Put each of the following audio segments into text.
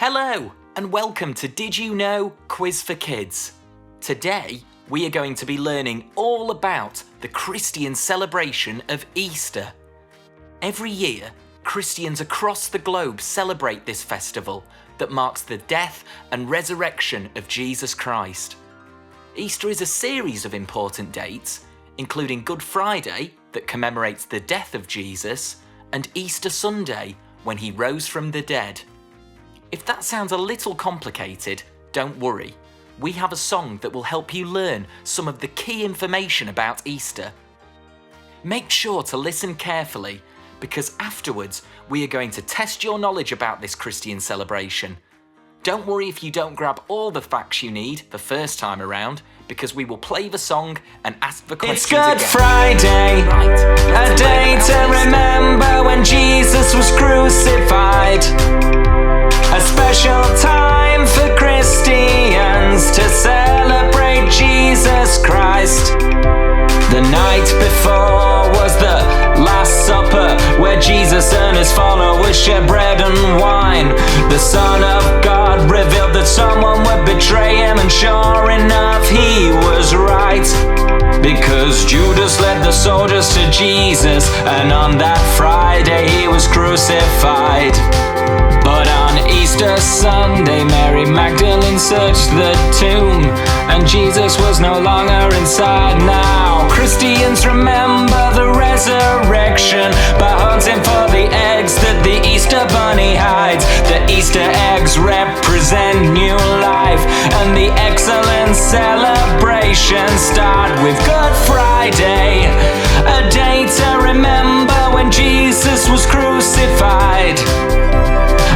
Hello and welcome to Did You Know? Quiz for Kids. Today we are going to be learning all about the Christian celebration of Easter. Every year, Christians across the globe celebrate this festival that marks the death and resurrection of Jesus Christ. Easter is a series of important dates, including Good Friday, that commemorates the death of Jesus, and Easter Sunday, when he rose from the dead. If that sounds a little complicated, don't worry. We have a song that will help you learn some of the key information about Easter. Make sure to listen carefully, because afterwards we are going to test your knowledge about this Christian celebration. Don't worry if you don't grab all the facts you need the first time around, because we will play the song and ask the questions again. It's Good Friday, a day to remember when Jesus was crucified. A special time for Christians to celebrate Jesus Christ. The night before was the Last Supper, where Jesus and his followers shared bread and wine. The Son of God revealed that someone would betray him, and sure enough he was right, because Judas led the soldiers to Jesus, and on that Friday he was crucified. But on Easter Sunday, Mary Magdalene searched the tomb, and Jesus was no longer inside now. Christians remember the resurrection by hunting for the eggs that the Easter bunny hides. The Easter eggs represent new life, and the excellent celebrations start with Good Friday, a day to remember when Jesus was crucified.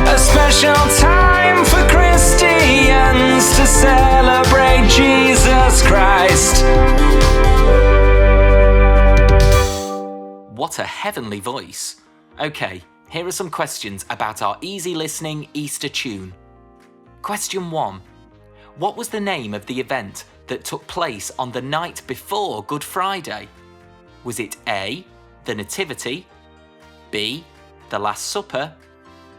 A special time for Christians to celebrate Jesus Christ. What a heavenly voice. Okay, here are some questions about our easy listening Easter tune. Question 1. What was the name of the event that took place on the night before Good Friday? Was it A, the Nativity, B, the Last Supper,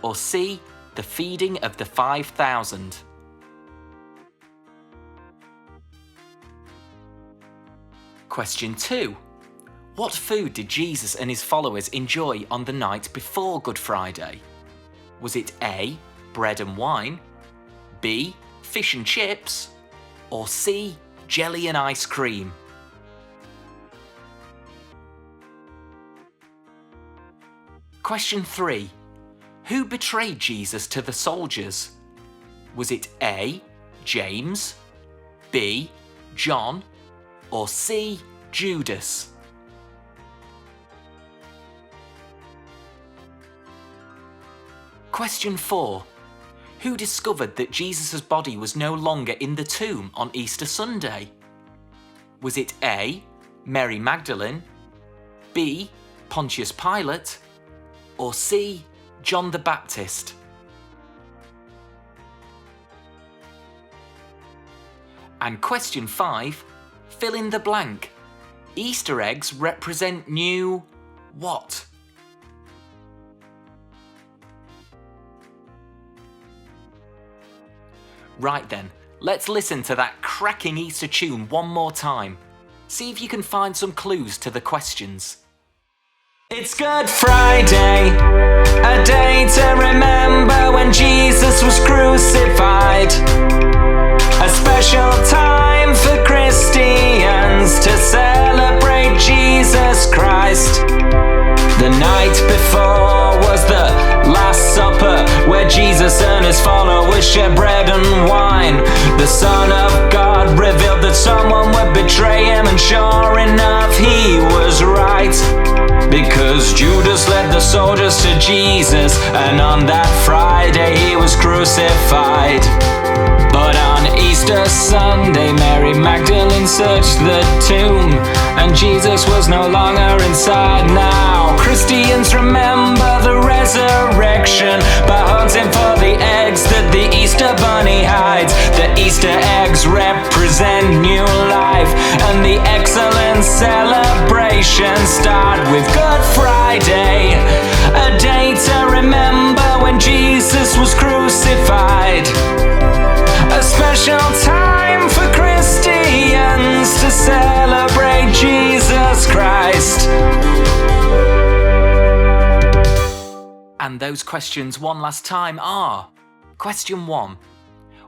or C, the feeding of the 5,000? Question 2. What food did Jesus and his followers enjoy on the night before Good Friday? Was it A, bread and wine, B, fish and chips, or C, jelly and ice cream? Question 3. Who betrayed Jesus to the soldiers? Was it A, James, B, John, or C, Judas? Question 4. Who discovered that Jesus' body was no longer in the tomb on Easter Sunday? Was it A, Mary Magdalene, B, Pontius Pilate, or C, John the Baptist? And question 5, fill in the blank. Easter eggs represent new what? Right then, let's listen to that cracking Easter tune one more time. See if you can find some clues to the questions. It's Good Friday, a day to remember when Jesus was crucified. A special time for Christians to celebrate Jesus Christ. The night before was the Last Supper, where Jesus and his followers shared bread and wine. The Son of God revealed that someone would betray him, and sure enough he was right, because Judas led the soldiers to Jesus, and on that Friday he was crucified. But on Easter Sunday, Mary Magdalene searched the tomb, and Jesus was no longer inside now. Christians remember the resurrection by hunting for the eggs that the Easter bunny hides. The Easter eggs represent new life, and the excellent celebrations start with Good Friday, a day to remember when Jesus was crucified. And those questions one last time are: Question 1.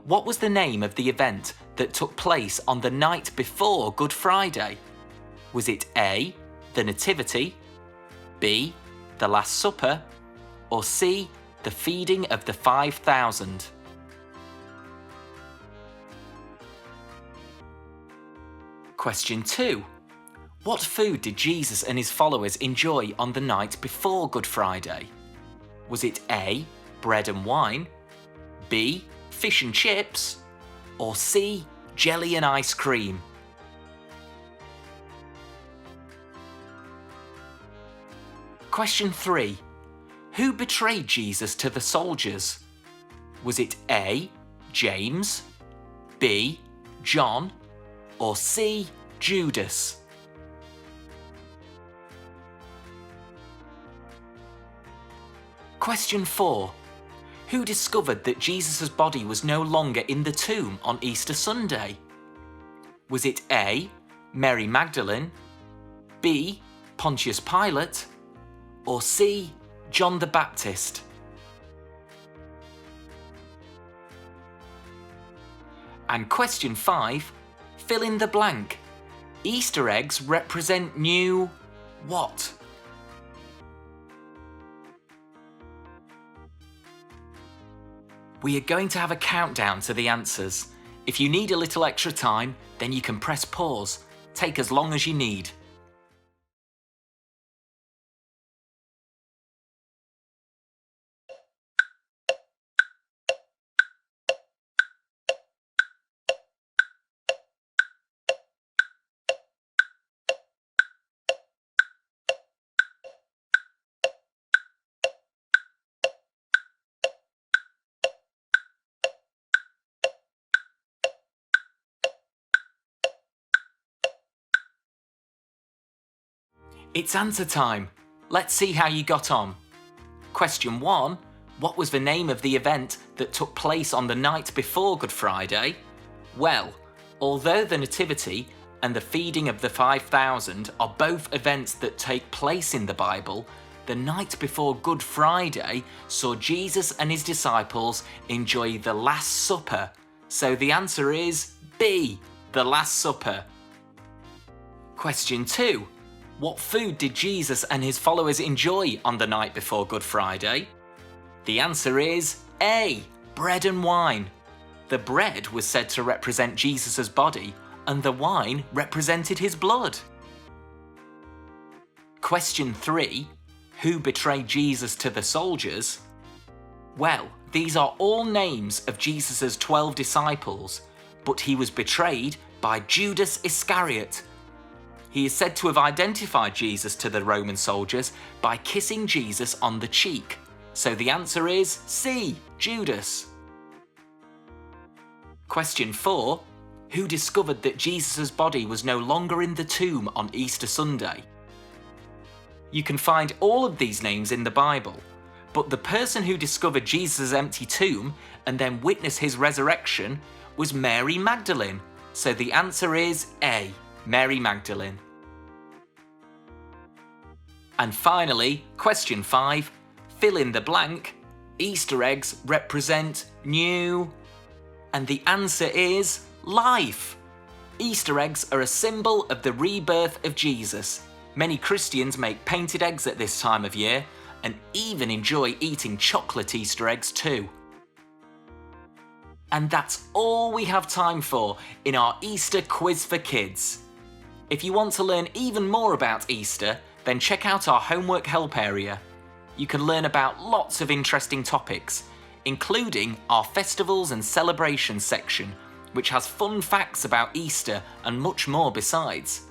What was the name of the event that took place on the night before Good Friday? Was it A, the Nativity, B, the Last Supper, or C, the feeding of the 5,000? Question 2. What food did Jesus and his followers enjoy on the night before Good Friday? Was it A, bread and wine, B, fish and chips, or C, jelly and ice cream? Question 3. Who betrayed Jesus to the soldiers? Was it A, James, B, John, or C, Judas? Question 4. Who discovered that Jesus' body was no longer in the tomb on Easter Sunday? Was it A, Mary Magdalene, B, Pontius Pilate, or C, John the Baptist? And question 5, fill in the blank. Easter eggs represent new what? We are going to have a countdown to the answers. If you need a little extra time, then you can press pause. Take as long as you need. It's answer time. Let's see how you got on. Question 1. What was the name of the event that took place on the night before Good Friday? Well, although the Nativity and the feeding of the 5,000 are both events that take place in the Bible, the night before Good Friday saw Jesus and his disciples enjoy the Last Supper. So the answer is B, the Last Supper. Question 2. What food did Jesus and his followers enjoy on the night before Good Friday? The answer is A, bread and wine. The bread was said to represent Jesus' body, and the wine represented his blood. Question 3. Who betrayed Jesus to the soldiers? Well, these are all names of Jesus' 12 disciples, but he was betrayed by Judas Iscariot. He is said to have identified Jesus to the Roman soldiers by kissing Jesus on the cheek. So the answer is C, Judas. Question 4. Who discovered that Jesus' body was no longer in the tomb on Easter Sunday? You can find all of these names in the Bible, but the person who discovered Jesus' empty tomb and then witnessed his resurrection was Mary Magdalene. So the answer is A, Mary Magdalene. And finally, question 5, fill in the blank. Easter eggs represent new, and the answer is life. Easter eggs are a symbol of the rebirth of Jesus. Many Christians make painted eggs at this time of year and even enjoy eating chocolate Easter eggs too. And that's all we have time for in our Easter quiz for kids. If you want to learn even more about Easter, then check out our homework help area. You can learn about lots of interesting topics, including our festivals and celebrations section, which has fun facts about Easter and much more besides.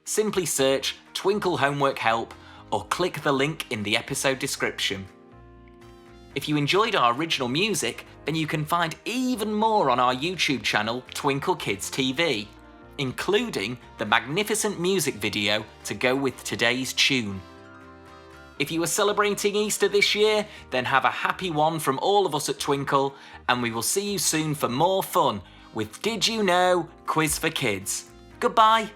Simply search Twinkl Homework Help or click the link in the episode description. If you enjoyed our original music, then you can find even more on our YouTube channel, Twinkl Kids TV, including the magnificent music video to go with today's tune. If you are celebrating Easter this year, then have a happy one from all of us at Twinkl, and we will see you soon for more fun with Did You Know? Quiz for Kids. Goodbye.